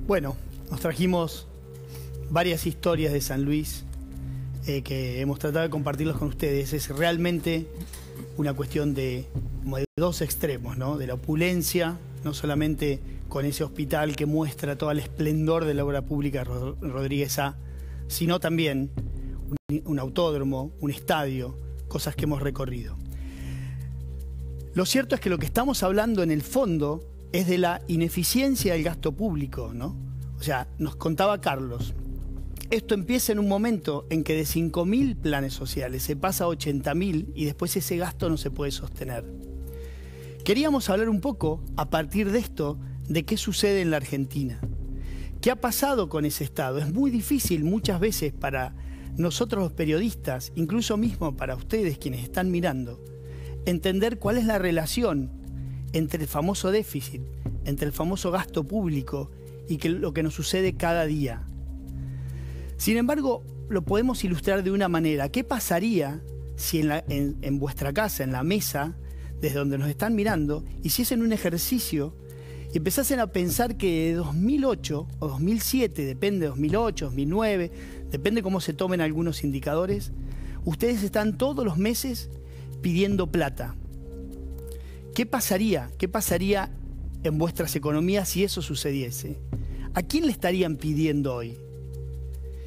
Bueno, nos trajimos varias historias de San Luis que hemos tratado de compartirlos con ustedes. Es realmente una cuestión de dos extremos, ¿no? De la opulencia, no solamente con ese hospital que muestra todo el esplendor de la obra pública Rodríguez A, sino también un autódromo, un estadio, cosas que hemos recorrido. Lo cierto es que lo que estamos hablando en el fondo es de la ineficiencia del gasto público, ¿no? O sea, nos contaba Carlos, esto empieza en un momento en que de 5.000 planes sociales se pasa a 80.000 y después ese gasto no se puede sostener. Queríamos hablar un poco, a partir de esto, de qué sucede en la Argentina. ¿Qué ha pasado con ese Estado? Es muy difícil muchas veces para nosotros los periodistas, incluso mismo para ustedes quienes están mirando, entender cuál es la relación entre el famoso déficit, entre el famoso gasto público y lo que nos sucede cada día. Sin embargo, lo podemos ilustrar de una manera. ¿Qué pasaría si en vuestra casa, en la mesa, desde donde nos están mirando, hiciesen un ejercicio y empezasen a pensar que de 2008 o 2007, depende de 2008, 2009, depende cómo se tomen algunos indicadores, ustedes están todos los meses pidiendo plata? ¿Qué pasaría? ¿Qué pasaría en vuestras economías si eso sucediese? ¿A quién le estarían pidiendo hoy?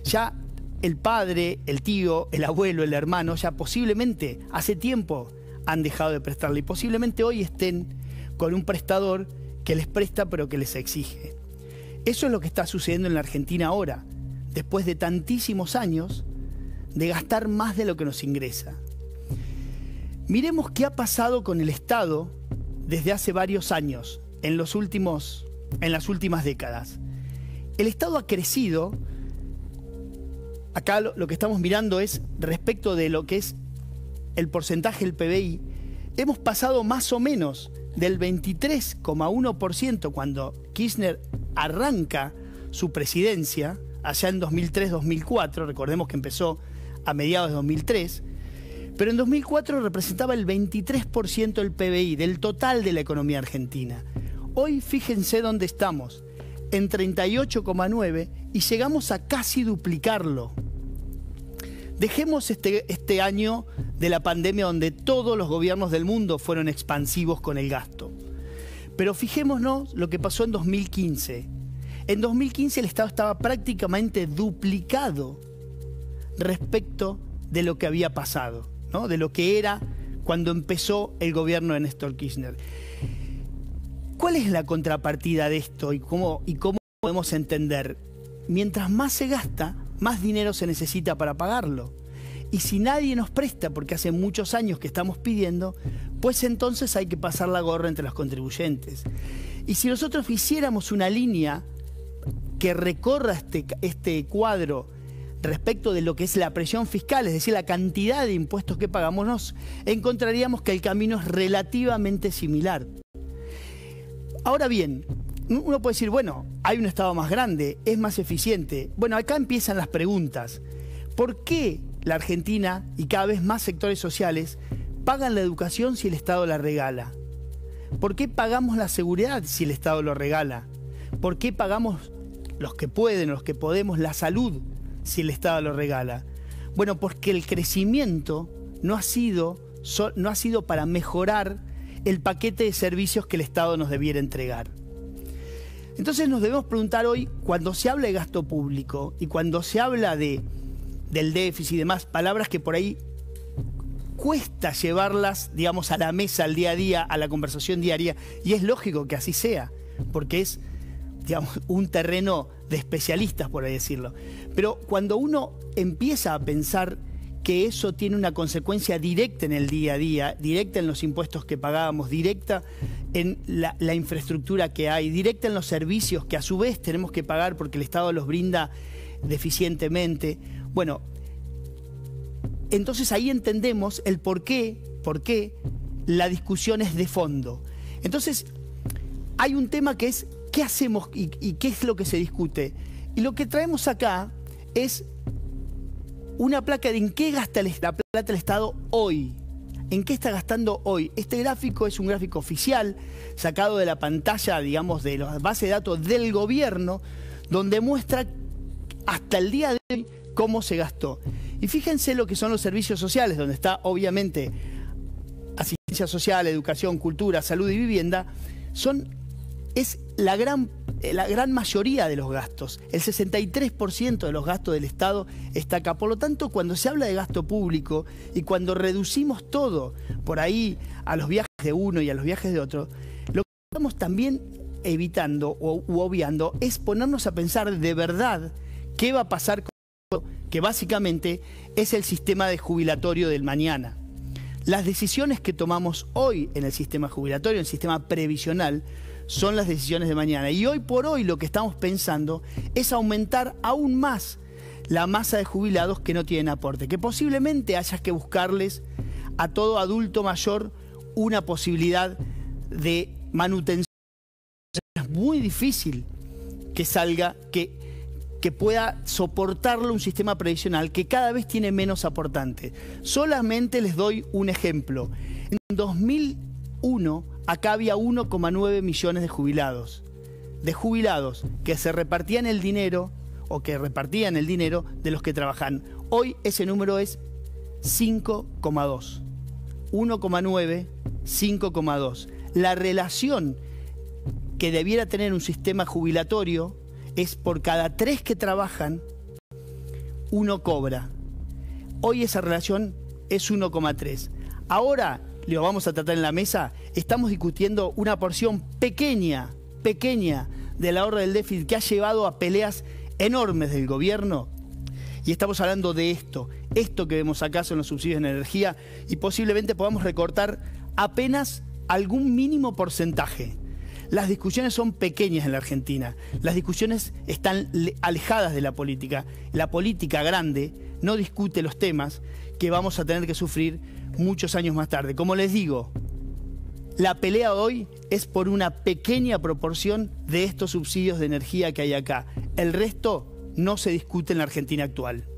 Ya el padre, el tío, el abuelo, el hermano, ya posiblemente hace tiempo han dejado de prestarle y posiblemente hoy estén con un prestador que les presta pero que les exige. Eso es lo que está sucediendo en la Argentina ahora, después de tantísimos años de gastar más de lo que nos ingresa. Miremos qué ha pasado con el Estado desde hace varios años, en las últimas décadas. El Estado ha crecido. Acá lo que estamos mirando es respecto de lo que es el porcentaje del PBI. Hemos pasado más o menos del 23,1% cuando Kirchner arranca su presidencia, allá en 2003-2004, recordemos que empezó a mediados de 2003, pero en 2004 representaba el 23% del PBI, del total de la economía argentina. Hoy fíjense dónde estamos, en 38,9% y llegamos a casi duplicarlo. Dejemos este año de la pandemia donde todos los gobiernos del mundo fueron expansivos con el gasto. Pero fijémonos lo que pasó en 2015. En 2015 el Estado estaba prácticamente duplicado respecto de lo que había pasado, ¿no? De lo que era cuando empezó el gobierno de Néstor Kirchner. ¿Cuál es la contrapartida de esto y cómo podemos entender? Mientras más se gasta, más dinero se necesita para pagarlo. Y si nadie nos presta, porque hace muchos años que estamos pidiendo, pues entonces hay que pasar la gorra entre los contribuyentes. Y si nosotros hiciéramos una línea que recorra este cuadro respecto de lo que es la presión fiscal, es decir, la cantidad de impuestos que pagamos, nos encontraríamos que el camino es relativamente similar. Ahora bien, uno puede decir, bueno, hay un Estado más grande, es más eficiente. Bueno, acá empiezan las preguntas. ¿Por qué la Argentina y cada vez más sectores sociales pagan la educación si el Estado la regala? ¿Por qué pagamos la seguridad si el Estado lo regala? ¿Por qué pagamos los que pueden, los que podemos, la salud si el Estado lo regala? Bueno, porque el crecimiento no ha sido para mejorar el paquete de servicios que el Estado nos debiera entregar. Entonces nos debemos preguntar hoy, cuando se habla de gasto público y cuando se habla del déficit y demás, palabras que por ahí cuesta llevarlas, digamos, a la mesa, al día a día, a la conversación diaria, y es lógico que así sea, porque es, digamos, un terreno de especialistas, por ahí decirlo. Pero cuando uno empieza a pensar que eso tiene una consecuencia directa en el día a día, directa en los impuestos que pagábamos, directa en la infraestructura que hay, directa en los servicios que a su vez tenemos que pagar porque el Estado los brinda deficientemente. Bueno, entonces ahí entendemos el por qué la discusión es de fondo. Entonces, hay un tema que es ¿qué hacemos y qué es lo que se discute? Y lo que traemos acá es una placa de en qué gasta la plata el Estado hoy. ¿En qué está gastando hoy? Este gráfico es un gráfico oficial, sacado de la pantalla, digamos, de la base de datos del gobierno, donde muestra hasta el día de hoy cómo se gastó. Y fíjense lo que son los servicios sociales, donde está obviamente asistencia social, educación, cultura, salud y vivienda, es la gran mayoría de los gastos. El 63% de los gastos del Estado está acá. Por lo tanto, cuando se habla de gasto público y cuando reducimos todo por ahí a los viajes de uno y a los viajes de otro, lo que estamos también evitando u obviando es ponernos a pensar de verdad qué va a pasar con esto, que básicamente es el sistema de jubilatorio del mañana. Las decisiones que tomamos hoy en el sistema jubilatorio, en el sistema previsional, son las decisiones de mañana. Y hoy por hoy lo que estamos pensando es aumentar aún más la masa de jubilados que no tienen aporte, que posiblemente haya que buscarles a todo adulto mayor una posibilidad de manutención. Es muy difícil que salga, que pueda soportarlo un sistema previsional que cada vez tiene menos aportantes. Solamente les doy un ejemplo. En 2001 acá había 1,9 millones de jubilados que se repartían el dinero o que repartían el dinero de los que trabajan. Hoy ese número es 5,2. 1,9, 5,2. La relación que debiera tener un sistema jubilatorio es por cada 3 que trabajan, 1 cobra. Hoy esa relación es 1,3. Ahora, lo vamos a tratar en la mesa, estamos discutiendo una porción pequeña del ahorro del déficit que ha llevado a peleas enormes del gobierno. Y estamos hablando de esto que vemos acá son los subsidios de energía y posiblemente podamos recortar apenas algún mínimo porcentaje. Las discusiones son pequeñas en la Argentina, las discusiones están alejadas de la política. La política grande no discute los temas que vamos a tener que sufrir muchos años más tarde. Como les digo, la pelea hoy es por una pequeña proporción de estos subsidios de energía que hay acá. El resto no se discute en la Argentina actual.